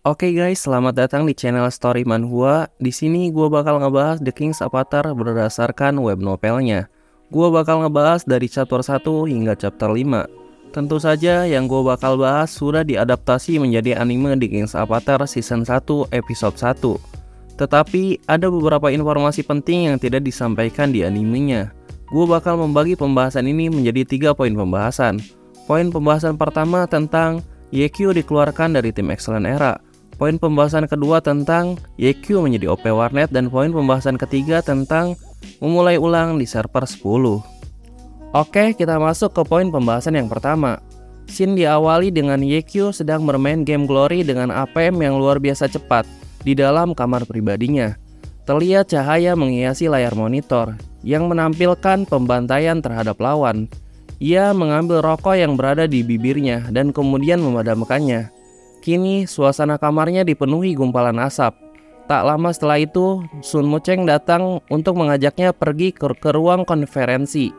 Oke guys, selamat datang di channel Story Manhwa. Di sini gua bakal ngebahas The King's Avatar berdasarkan web novelnya. Gua bakal ngebahas dari chapter 1 hingga chapter 5. Tentu saja yang gua bakal bahas sudah diadaptasi menjadi anime The King's Avatar season 1 episode 1. Tetapi ada beberapa informasi penting yang tidak disampaikan di animenya. Gua bakal membagi pembahasan ini menjadi 3 poin pembahasan. Poin pembahasan pertama tentang YQ dikeluarkan dari tim Excellent Era. Poin pembahasan kedua tentang YQ menjadi OP Warnet, dan poin pembahasan ketiga tentang memulai ulang di server 10. Oke, kita masuk ke poin pembahasan yang pertama. Scene diawali dengan YQ sedang bermain game Glory dengan APM yang luar biasa cepat di dalam kamar pribadinya. Terlihat cahaya menghiasi layar monitor yang menampilkan pembantaian terhadap lawan. Ia mengambil rokok yang berada di bibirnya dan kemudian memadamkannya. Kini suasana kamarnya dipenuhi gumpalan asap. Tak lama setelah itu, Sun Mucheng datang untuk mengajaknya pergi ke ruang konferensi.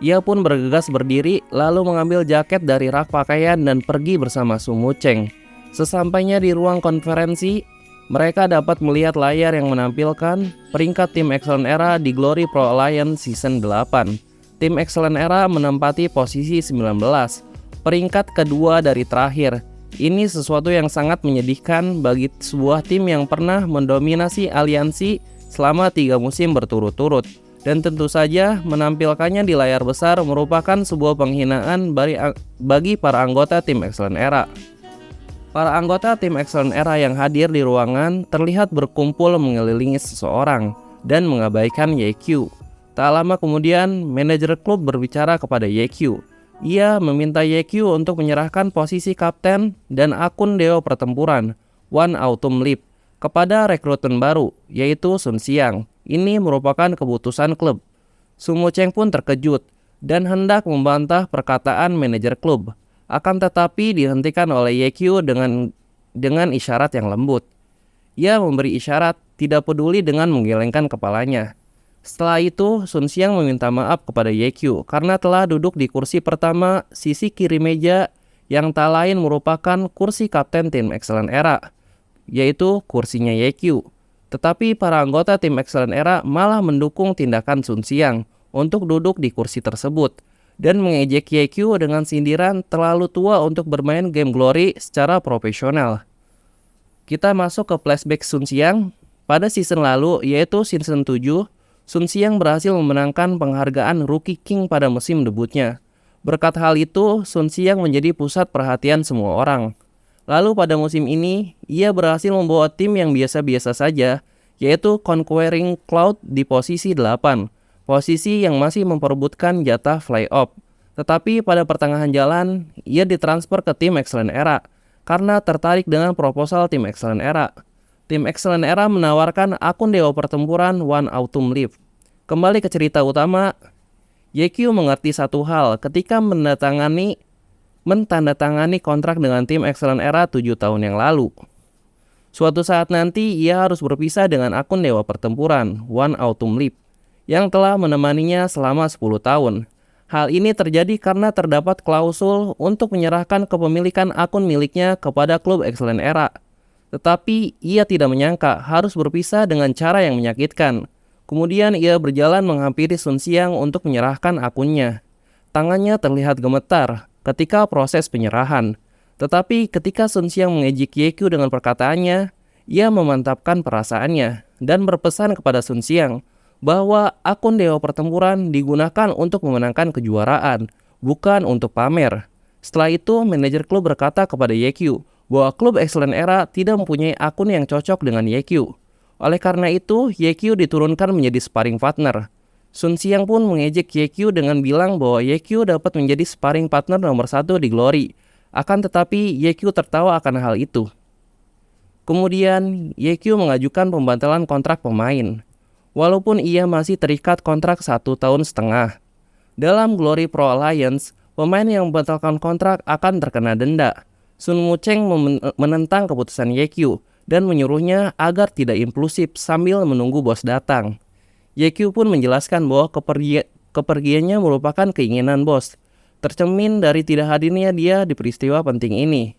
Ia pun bergegas berdiri lalu mengambil jaket dari rak pakaian dan pergi bersama Sun Mucheng. Sesampainya di ruang konferensi, mereka dapat melihat layar yang menampilkan peringkat tim Excellent Era di Glory Pro Alliance Season 8. Tim Excellent Era menempati posisi 19, peringkat kedua dari terakhir. Ini sesuatu yang sangat menyedihkan bagi sebuah tim yang pernah mendominasi aliansi selama 3 musim berturut-turut. Dan tentu saja menampilkannya di layar besar merupakan sebuah penghinaan bagi para anggota tim Excellent Era. Para anggota tim Excellent Era yang hadir di ruangan terlihat berkumpul mengelilingi seseorang dan mengabaikan YQ. Tak lama kemudian, manajer klub berbicara kepada YQ. Ia meminta YQ untuk menyerahkan posisi kapten dan akun Dewa Pertempuran One Autumn Leap kepada rekruten baru, yaitu Sun Xiang. Ini merupakan keputusan klub. Sun Mucheng pun terkejut dan hendak membantah perkataan manajer klub. Akan tetapi dihentikan oleh YQ dengan isyarat yang lembut. Ia memberi isyarat tidak peduli dengan menggelengkan kepalanya. Setelah itu, Sun Xiang meminta maaf kepada YQ karena telah duduk di kursi pertama sisi kiri meja yang tak lain merupakan kursi kapten tim Excellent Era, yaitu kursinya YQ. Tetapi para anggota tim Excellent Era malah mendukung tindakan Sun Xiang untuk duduk di kursi tersebut dan mengejek YQ dengan sindiran terlalu tua untuk bermain game Glory secara profesional. Kita masuk ke flashback Sun Xiang pada season lalu, yaitu season 7. Sun Xiang berhasil memenangkan penghargaan Rookie King pada musim debutnya. Berkat hal itu, Sun Xiang menjadi pusat perhatian semua orang. Lalu pada musim ini, ia berhasil membawa tim yang biasa-biasa saja, yaitu Conquering Cloud di posisi 8, posisi yang masih memperebutkan jatah playoff. Tetapi pada pertengahan jalan, ia ditransfer ke tim Excellent Era karena tertarik dengan proposal tim Excellent Era. Tim Excellent Era menawarkan akun Dewa Pertempuran One Autumn Leap. Kembali ke cerita utama, YQ mengerti satu hal ketika menandatangani kontrak dengan tim Excellent Era 7 tahun yang lalu. Suatu saat nanti ia harus berpisah dengan akun Dewa Pertempuran One Autumn Leap yang telah menemaninya selama 10 tahun. Hal ini terjadi karena terdapat klausul untuk menyerahkan kepemilikan akun miliknya kepada klub Excellent Era. Tetapi ia tidak menyangka harus berpisah dengan cara yang menyakitkan. Kemudian ia berjalan menghampiri Sun Xiang untuk menyerahkan akunnya. Tangannya terlihat gemetar ketika proses penyerahan. Tetapi ketika Sun Xiang mengejek YQ dengan perkataannya, ia memantapkan perasaannya dan berpesan kepada Sun Xiang bahwa akun Dewa Pertempuran digunakan untuk memenangkan kejuaraan, bukan untuk pamer. Setelah itu, manajer klub berkata kepada YQ bahwa klub Excellent Era tidak mempunyai akun yang cocok dengan YQ. Oleh karena itu, YQ diturunkan menjadi sparring partner. Sun Xiang pun mengejek YQ dengan bilang bahwa YQ dapat menjadi sparring partner nomor 1 di Glory. Akan tetapi, YQ tertawa akan hal itu. Kemudian, YQ mengajukan pembatalan kontrak pemain. Walaupun ia masih terikat kontrak 1,5 tahun. Dalam Glory Pro Alliance, pemain yang membatalkan kontrak akan terkena denda. Sun Mucheng menentang keputusan YQ dan menyuruhnya agar tidak impulsif sambil menunggu bos datang. YQ pun menjelaskan bahwa kepergiannya merupakan keinginan bos, tercermin dari tidak hadirnya dia di peristiwa penting ini.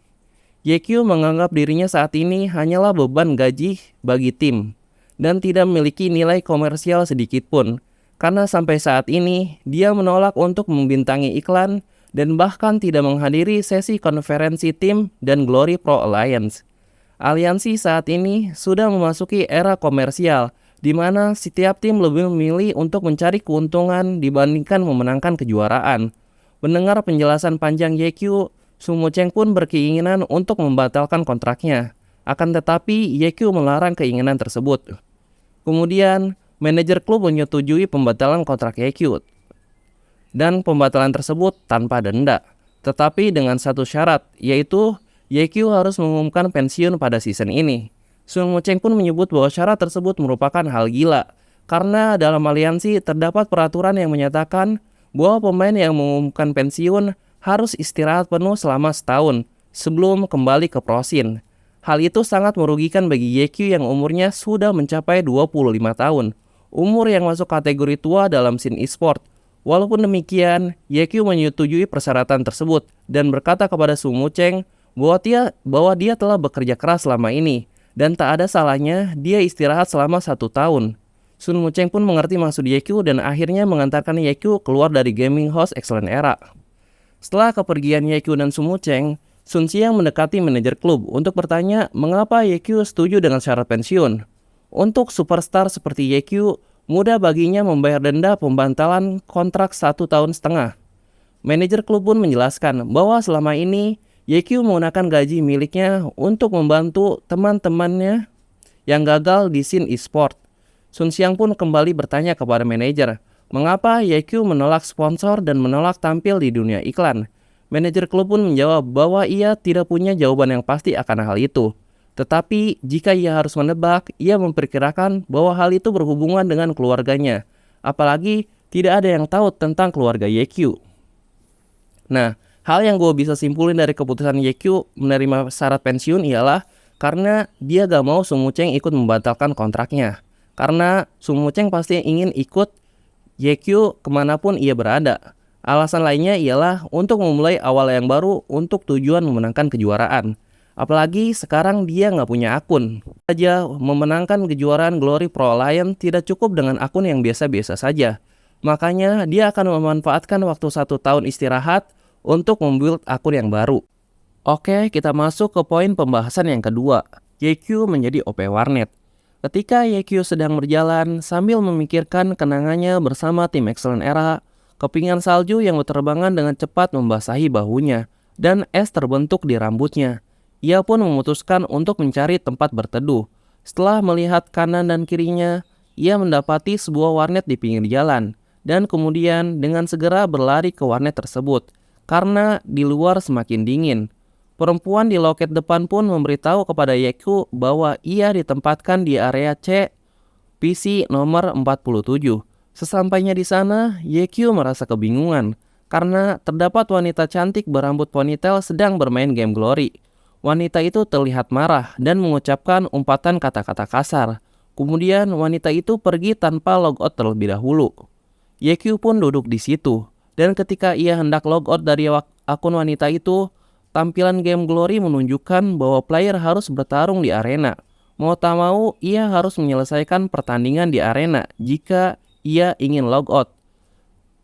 YQ menganggap dirinya saat ini hanyalah beban gaji bagi tim dan tidak memiliki nilai komersial sedikit pun. Karena sampai saat ini dia menolak untuk membintangi iklan dan bahkan tidak menghadiri sesi konferensi tim dan Glory Pro Alliance. Aliansi saat ini sudah memasuki era komersial di mana setiap tim lebih memilih untuk mencari keuntungan dibandingkan memenangkan kejuaraan. Mendengar penjelasan panjang YQ, Sumo Cheng pun berkeinginan untuk membatalkan kontraknya. Akan tetapi, YQ melarang keinginan tersebut. Kemudian, manajer klub menyetujui pembatalan kontrak YQ. Dan pembatalan tersebut tanpa denda. Tetapi dengan satu syarat, yaitu YQ harus mengumumkan pensiun pada season ini. Sumo Cheng pun menyebut bahwa syarat tersebut merupakan hal gila. Karena dalam aliansi terdapat peraturan yang menyatakan bahwa pemain yang mengumumkan pensiun harus istirahat penuh selama setahun sebelum kembali ke prosin. Hal itu sangat merugikan bagi YQ yang umurnya sudah mencapai 25 tahun, umur yang masuk kategori tua dalam scene e-sport. Walaupun demikian, YQ menyetujui persyaratan tersebut dan berkata kepada Sumo Cheng bahwa dia telah bekerja keras selama ini dan tak ada salahnya dia istirahat selama 1 tahun. Sumo Cheng pun mengerti maksud YQ dan akhirnya mengantarkan YQ keluar dari Gaming House Excellent Era. Setelah kepergian YQ dan Sumo Cheng, Sun Xiang mendekati manajer klub untuk bertanya mengapa YQ setuju dengan syarat pensiun. Untuk superstar seperti YQ, mudah baginya membayar denda pembantalan kontrak 1,5 tahun. Manajer klub pun menjelaskan bahwa selama ini YQ menggunakan gaji miliknya untuk membantu teman-temannya yang gagal di scene e-sport. Sun Xiang pun kembali bertanya kepada manajer, mengapa YQ menolak sponsor dan menolak tampil di dunia iklan? Manajer klub pun menjawab bahwa ia tidak punya jawaban yang pasti akan hal itu. Tetapi jika ia harus menebak, ia memperkirakan bahwa hal itu berhubungan dengan keluarganya. Apalagi tidak ada yang tahu tentang keluarga YQ. Nah, hal yang gue bisa simpulin dari keputusan YQ menerima syarat pensiun ialah karena dia gak mau Sumo Cheng ikut membatalkan kontraknya. Karena Sumo Cheng pasti ingin ikut YQ kemanapun ia berada. Alasan lainnya ialah untuk memulai awal yang baru untuk tujuan memenangkan kejuaraan. Apalagi sekarang dia nggak punya akun. Saja memenangkan kejuaraan Glory Pro Alliance tidak cukup dengan akun yang biasa-biasa saja. Makanya dia akan memanfaatkan waktu 1 tahun istirahat untuk membuild akun yang baru. Oke, kita masuk ke poin pembahasan yang kedua. YQ menjadi OP Warnet. Ketika YQ sedang berjalan sambil memikirkan kenangannya bersama tim Excellent Era, kepingan salju yang berterbangan dengan cepat membasahi bahunya dan es terbentuk di rambutnya. Ia pun memutuskan untuk mencari tempat berteduh. Setelah melihat kanan dan kirinya, ia mendapati sebuah warnet di pinggir jalan dan kemudian dengan segera berlari ke warnet tersebut karena di luar semakin dingin. Perempuan di loket depan pun memberitahu kepada YQ bahwa ia ditempatkan di area C, PC nomor 47. Sesampainya di sana, YQ merasa kebingungan karena terdapat wanita cantik berambut ponytail sedang bermain game Glory. Wanita itu terlihat marah dan mengucapkan umpatan kata-kata kasar. Kemudian wanita itu pergi tanpa logout terlebih dahulu. YQ pun duduk di situ dan ketika ia hendak logout dari akun wanita itu, tampilan game Glory menunjukkan bahwa player harus bertarung di arena. Mau tak mau, ia harus menyelesaikan pertandingan di arena jika ia ingin logout.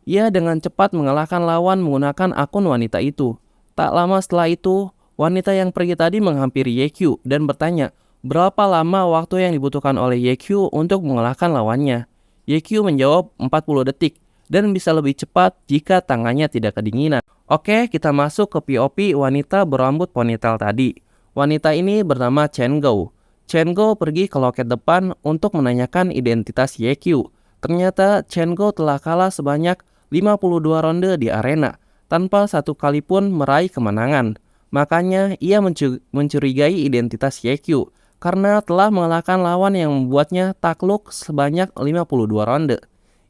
Ia dengan cepat mengalahkan lawan menggunakan akun wanita itu. Tak lama setelah itu, wanita yang pergi tadi menghampiri YQ dan bertanya berapa lama waktu yang dibutuhkan oleh YQ untuk mengalahkan lawannya. YQ menjawab 40 detik dan bisa lebih cepat jika tangannya tidak kedinginan. Oke, kita masuk ke POV wanita berambut ponytail tadi. Wanita ini bernama Chen Gou. Chen Gou pergi ke loket depan untuk menanyakan identitas YQ. Ternyata Chen Gou telah kalah sebanyak 52 ronde di arena tanpa satu kali pun meraih kemenangan. Makanya ia mencurigai identitas YQ karena telah mengalahkan lawan yang membuatnya takluk sebanyak 52 ronde.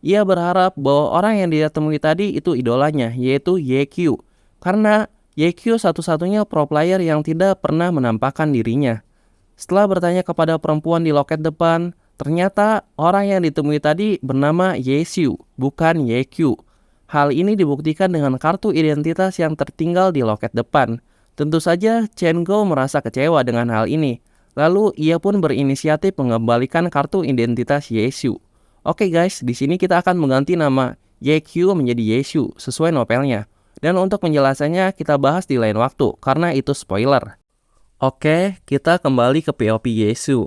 Ia berharap bahwa orang yang dia temui tadi itu idolanya, yaitu YQ. Karena YQ satu-satunya pro player yang tidak pernah menampakkan dirinya. Setelah bertanya kepada perempuan di loket depan, ternyata orang yang ditemui tadi bernama Yexiu, bukan YQ. Hal ini dibuktikan dengan kartu identitas yang tertinggal di loket depan. Tentu saja Chen Go merasa kecewa dengan hal ini. Lalu ia pun berinisiatif mengembalikan kartu identitas Yesu. Oke guys, di sini kita akan mengganti nama YQ menjadi Yesu sesuai novelnya. Dan untuk penjelasannya kita bahas di lain waktu karena itu spoiler. Oke, kita kembali ke POV Yesu.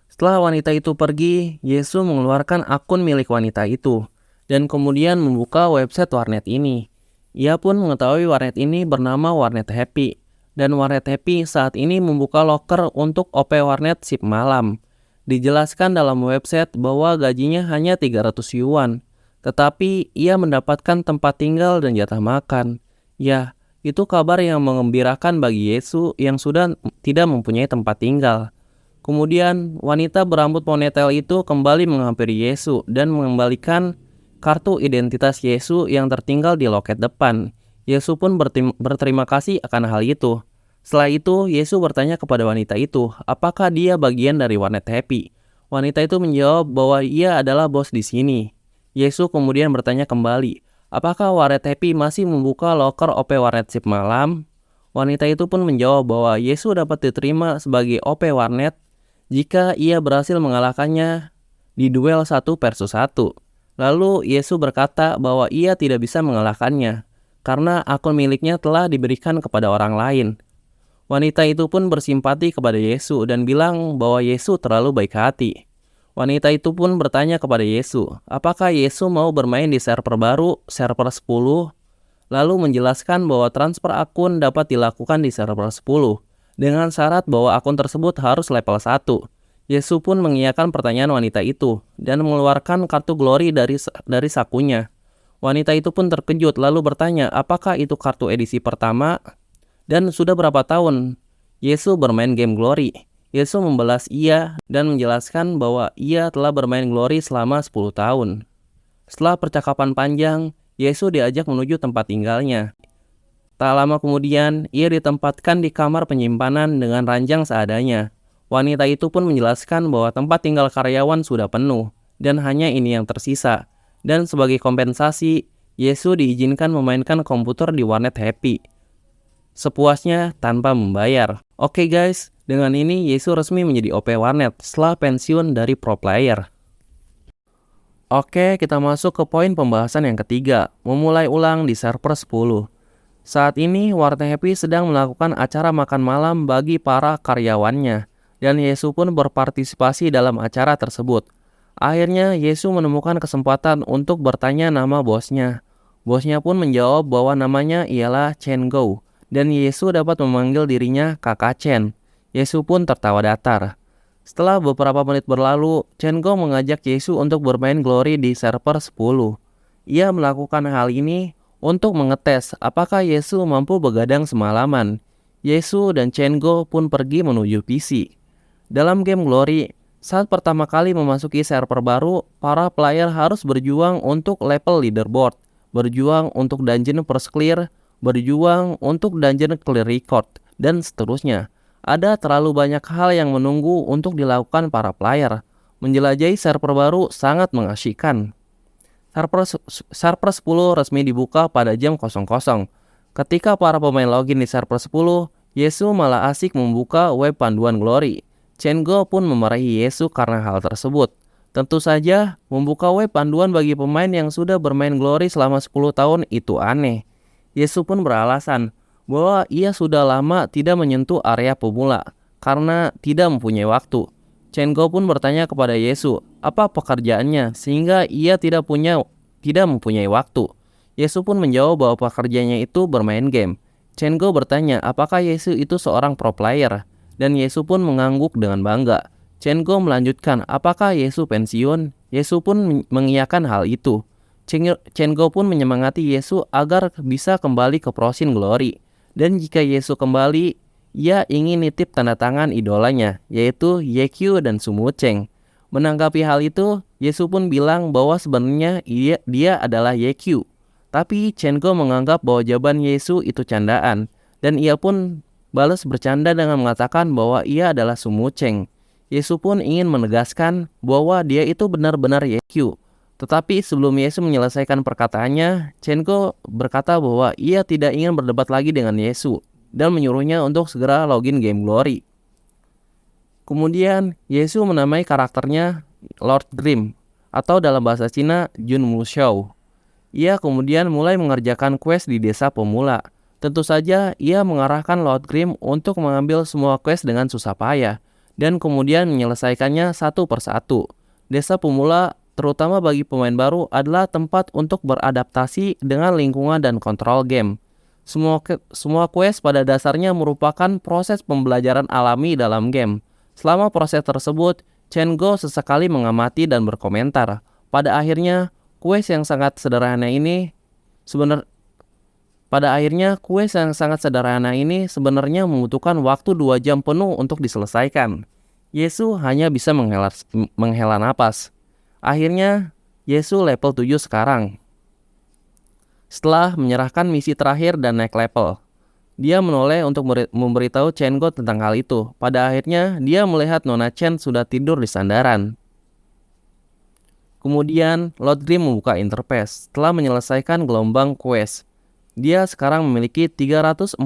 Setelah wanita itu pergi, Yesu mengeluarkan akun milik wanita itu dan kemudian membuka website warnet ini. Ia pun mengetahui warnet ini bernama Warnet Happy. Dan Warnet Happy saat ini membuka loker untuk OP Warnet Sip Malam. Dijelaskan dalam website bahwa gajinya hanya 300 yuan. Tetapi ia mendapatkan tempat tinggal dan jatah makan. Ya, itu kabar yang mengembirakan bagi Yesu yang sudah tidak mempunyai tempat tinggal. Kemudian wanita berambut ponytail itu kembali menghampiri Yesu dan mengembalikan kartu identitas Yesu yang tertinggal di loket depan. Yesu pun berterima kasih akan hal itu. Setelah itu, Yesu bertanya kepada wanita itu, apakah dia bagian dari Warnet Happy? Wanita itu menjawab bahwa ia adalah bos di sini. Yesu kemudian bertanya kembali, apakah Warnet Happy masih membuka loker OP Warnet Sip Malam? Wanita itu pun menjawab bahwa Yesu dapat diterima sebagai OP Warnet jika ia berhasil mengalahkannya di duel 1 versus 1. Lalu Yesus berkata bahwa ia tidak bisa mengalahkannya karena akun miliknya telah diberikan kepada orang lain. Wanita itu pun bersimpati kepada Yesus dan bilang bahwa Yesus terlalu baik hati. Wanita itu pun bertanya kepada Yesus, apakah Yesus mau bermain di server baru, server 10? Lalu menjelaskan bahwa transfer akun dapat dilakukan di server 10 dengan syarat bahwa akun tersebut harus level 1. Yesus pun mengiyakan pertanyaan wanita itu dan mengeluarkan kartu glory dari sakunya. Wanita itu pun terkejut lalu bertanya, apakah itu kartu edisi pertama? Dan sudah berapa tahun Yesus bermain game Glory? Yesus membalas ia dan menjelaskan bahwa ia telah bermain Glory selama 10 tahun. Setelah percakapan panjang, Yesus diajak menuju tempat tinggalnya. Tak lama kemudian, ia ditempatkan di kamar penyimpanan dengan ranjang seadanya. Wanita itu pun menjelaskan bahwa tempat tinggal karyawan sudah penuh dan hanya ini yang tersisa. Dan sebagai kompensasi, Yesus diizinkan memainkan komputer di Warnet Happy sepuasnya tanpa membayar. Oke guys, dengan ini Yesus resmi menjadi OP Warnet setelah pensiun dari pro player. Oke, kita masuk ke poin pembahasan yang ketiga, memulai ulang di server 10. Saat ini Warnet Happy sedang melakukan acara makan malam bagi para karyawannya, dan Yesus pun berpartisipasi dalam acara tersebut. Akhirnya Yesus menemukan kesempatan untuk bertanya nama bosnya. Bosnya pun menjawab bahwa namanya ialah Chen Go. Dan Yesus dapat memanggil dirinya kakak Chen. Yesus pun tertawa datar. Setelah beberapa menit berlalu, Chen Go mengajak Yesus untuk bermain Glory di server 10. Ia melakukan hal ini untuk mengetes apakah Yesus mampu begadang semalaman. Yesus dan Chen Go pun pergi menuju PC. Dalam game Glory, saat pertama kali memasuki server baru, para player harus berjuang untuk level leaderboard, berjuang untuk dungeon first clear, berjuang untuk dungeon clear record, dan seterusnya. Ada terlalu banyak hal yang menunggu untuk dilakukan para player. Menjelajahi server baru sangat mengasyikkan. Server 10 resmi dibuka pada jam 00. Ketika para pemain login di server 10, Yesus malah asik membuka web panduan Glory. Chen Go pun memarahi Yesus karena hal tersebut. Tentu saja, membuka web panduan bagi pemain yang sudah bermain Glory selama 10 tahun itu aneh. Yesus pun beralasan bahwa ia sudah lama tidak menyentuh area pemula karena tidak mempunyai waktu. Chen Go pun bertanya kepada Yesus apa pekerjaannya sehingga ia tidak mempunyai waktu. Yesus pun menjawab bahwa pekerjaannya itu bermain game. Chen Go bertanya apakah Yesus itu seorang pro player dan Yesus pun mengangguk dengan bangga. Chen Go melanjutkan apakah Yesus pensiun? Yesus pun mengiyakan hal itu. Chen Go pun menyemangati Yesus agar bisa kembali ke Prosin Glory. Dan jika Yesus kembali, ia ingin nitip tanda tangan idolanya, yaitu Yeq dan Sumu Cheng. Menanggapi hal itu, Yesus pun bilang bahwa sebenarnya dia adalah Yeq. Tapi Chen Go menganggap bahwa jawaban Yesus itu candaan, dan ia pun balas bercanda dengan mengatakan bahwa ia adalah Sumu Cheng. Yesus pun ingin menegaskan bahwa dia itu benar-benar Yeq. Tetapi sebelum Yesus menyelesaikan perkataannya, Chen Go berkata bahwa ia tidak ingin berdebat lagi dengan Yesus. dan menyuruhnya untuk segera login game Glory. Kemudian Yesu menamai karakternya Lord Grimm atau dalam bahasa Cina Jun Mushou. Ia kemudian mulai mengerjakan quest di desa pemula. Tentu saja ia mengarahkan Lord Grimm untuk mengambil semua quest dengan susah payah dan kemudian menyelesaikannya satu persatu. Desa pemula, terutama bagi pemain baru, adalah tempat untuk beradaptasi dengan lingkungan dan kontrol game. Semua quest pada dasarnya merupakan proses pembelajaran alami dalam game. Selama proses tersebut, Chen Go sesekali mengamati dan berkomentar. Pada akhirnya, quest yang sangat sederhana ini sebenarnya membutuhkan waktu 2 jam penuh untuk diselesaikan. Yesu hanya bisa menghela napas. Akhirnya, Yesu level 7 sekarang. Setelah menyerahkan misi terakhir dan naik level, dia menoleh untuk memberitahu Chen Go tentang hal itu. Pada akhirnya, dia melihat Nona Chen sudah tidur di sandaran. Kemudian, Lord Grimm membuka interface. Setelah menyelesaikan gelombang quest, dia sekarang memiliki 340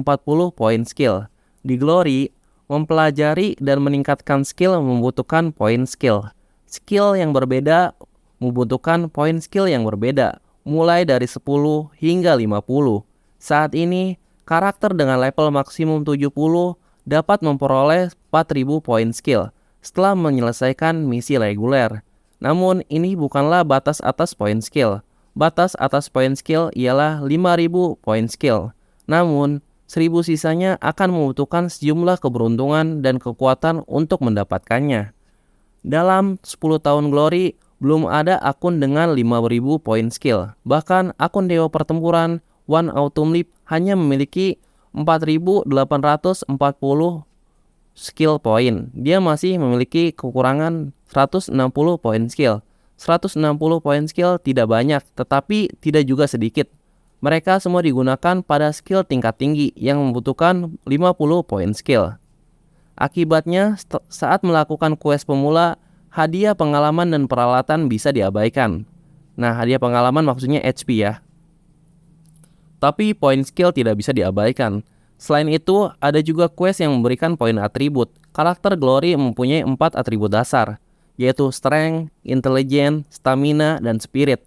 poin skill. Di Glory, mempelajari dan meningkatkan skill membutuhkan poin skill. Skill yang berbeda membutuhkan poin skill yang berbeda, mulai dari 10 hingga 50. Saat ini, karakter dengan level maksimum 70 dapat memperoleh 4000 poin skill setelah menyelesaikan misi reguler. Namun, ini bukanlah batas atas poin skill. Batas atas poin skill ialah 5000 poin skill. Namun, 1000 sisanya akan membutuhkan sejumlah keberuntungan dan kekuatan untuk mendapatkannya. Dalam 10 tahun Glory, belum ada akun dengan 5000 poin skill. Bahkan akun Dewa Pertempuran One Autumn Leap hanya memiliki 4840 skill point. Dia masih memiliki kekurangan 160 poin skill. 160 poin skill tidak banyak, tetapi tidak juga sedikit. Mereka semua digunakan pada skill tingkat tinggi yang membutuhkan 50 poin skill. Akibatnya, saat melakukan quest pemula, hadiah pengalaman dan peralatan bisa diabaikan. Nah, hadiah pengalaman maksudnya HP ya. Tapi poin skill tidak bisa diabaikan. Selain itu, ada juga quest yang memberikan poin atribut. Karakter Glory mempunyai 4 atribut dasar, yaitu Strength, Intelligence, Stamina, dan Spirit.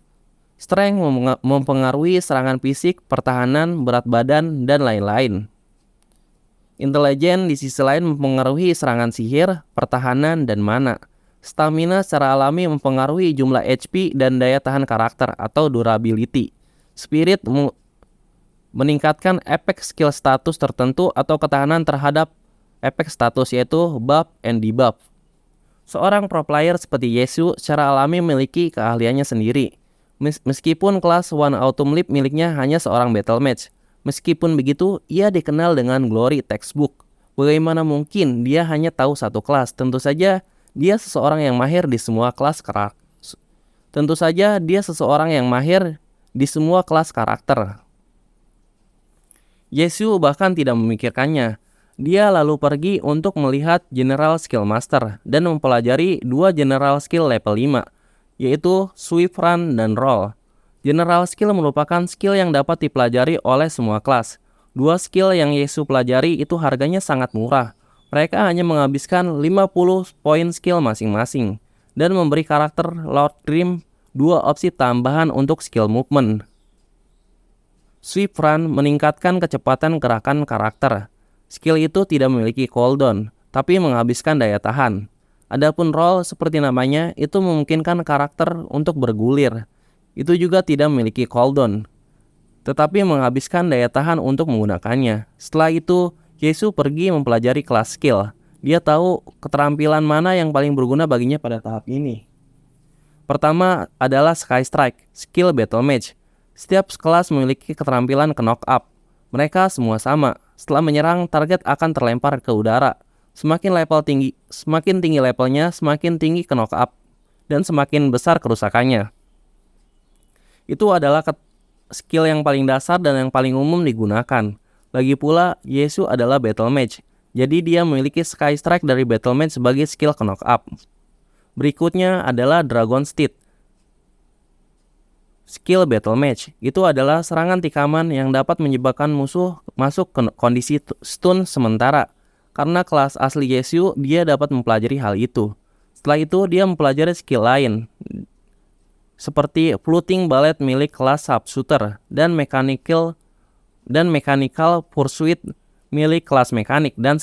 Strength mempengaruhi serangan fisik, pertahanan, berat badan, dan lain-lain. Intelligence di sisi lain mempengaruhi serangan sihir, pertahanan, dan mana. Stamina secara alami mempengaruhi jumlah HP dan daya tahan karakter atau durability. Spirit meningkatkan efek skill status tertentu atau ketahanan terhadap efek status, yaitu buff and debuff. Seorang pro player seperti Yesu secara alami memiliki keahliannya sendiri. Meskipun kelas One Autumn Leap miliknya hanya seorang battle match. Meskipun begitu, ia dikenal dengan Glory textbook. Bagaimana mungkin dia hanya tahu satu kelas? Tentu saja dia seseorang yang mahir di semua kelas karakter. Yesu bahkan tidak memikirkannya. Dia lalu pergi untuk melihat General Skill Master dan mempelajari 2 General Skill level 5, yaitu Sweep Run dan Roll. General Skill merupakan skill yang dapat dipelajari oleh semua kelas. 2 skill yang Yesu pelajari itu harganya sangat murah. Mereka hanya menghabiskan 50 poin skill masing-masing dan memberi karakter Lord Grimm 2 opsi tambahan untuk skill movement. Sweep Run meningkatkan kecepatan gerakan karakter. Skill itu tidak memiliki cooldown, tapi menghabiskan daya tahan. Adapun Roll, seperti namanya, itu memungkinkan karakter untuk bergulir. Itu juga tidak memiliki cooldown, tetapi menghabiskan daya tahan untuk menggunakannya. Setelah itu, Yesu pergi mempelajari kelas skill. Dia tahu keterampilan mana yang paling berguna baginya pada tahap ini. Pertama adalah Sky Strike, skill Battle Mage. Setiap kelas memiliki keterampilan ke knock up. Mereka semua sama. Setelah menyerang, target akan terlempar ke udara. Semakin tinggi levelnya, semakin tinggi ke knock up dan semakin besar kerusakannya. Itu adalah skill yang paling dasar dan yang paling umum digunakan. Lagi pula, Yesu adalah Battle Mage. Jadi dia memiliki Sky Strike dari Battle Mage sebagai skill knock up. Berikutnya adalah Dragon Steed. Skill Battle Match itu adalah serangan tikaman yang dapat menyebabkan musuh masuk ke kondisi stun sementara. Karena kelas asli Yasuo, dia dapat mempelajari hal itu. Setelah itu dia mempelajari skill lain seperti Floating Ballet milik kelas Sharpshooter dan Mechanical Pursuit milik kelas mekanik dan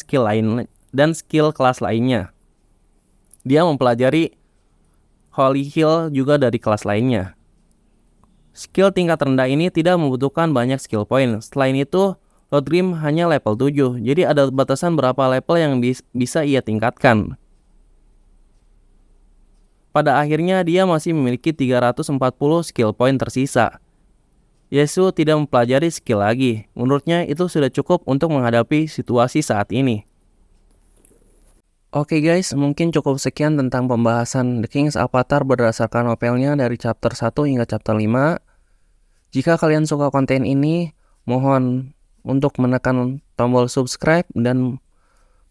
skill kelas lainnya. Dia mempelajari Holy Heal juga dari kelas lainnya. Skill tingkat rendah ini tidak membutuhkan banyak skill point. Selain itu, Lord Grim hanya level 7, jadi ada batasan berapa level yang bisa ia tingkatkan. Pada akhirnya dia masih memiliki 340 skill point tersisa. Yasuo tidak mempelajari skill lagi. Menurutnya itu sudah cukup untuk menghadapi situasi saat ini. Oke guys, mungkin cukup sekian tentang pembahasan The King's Avatar berdasarkan novelnya dari chapter 1 hingga chapter 5. Jika kalian suka konten ini, mohon untuk menekan tombol subscribe dan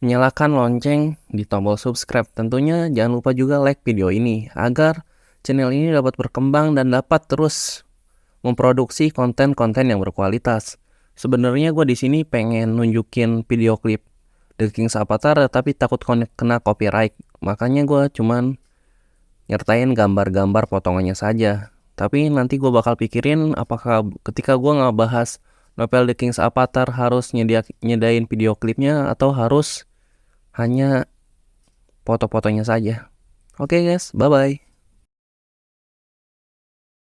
nyalakan lonceng di tombol subscribe. Tentunya jangan lupa juga like video ini agar channel ini dapat berkembang dan dapat terus memproduksi konten-konten yang berkualitas. Sebenarnya gue di sini pengen nunjukin video klip The King's Avatar tapi takut kena copyright. Makanya gue cuman nyertain gambar-gambar potongannya saja. Tapi nanti gue bakal pikirin apakah ketika gue ngebahas novel The King's Avatar harus nyedain video klipnya atau harus hanya foto-fotonya saja. Oke guys, bye-bye.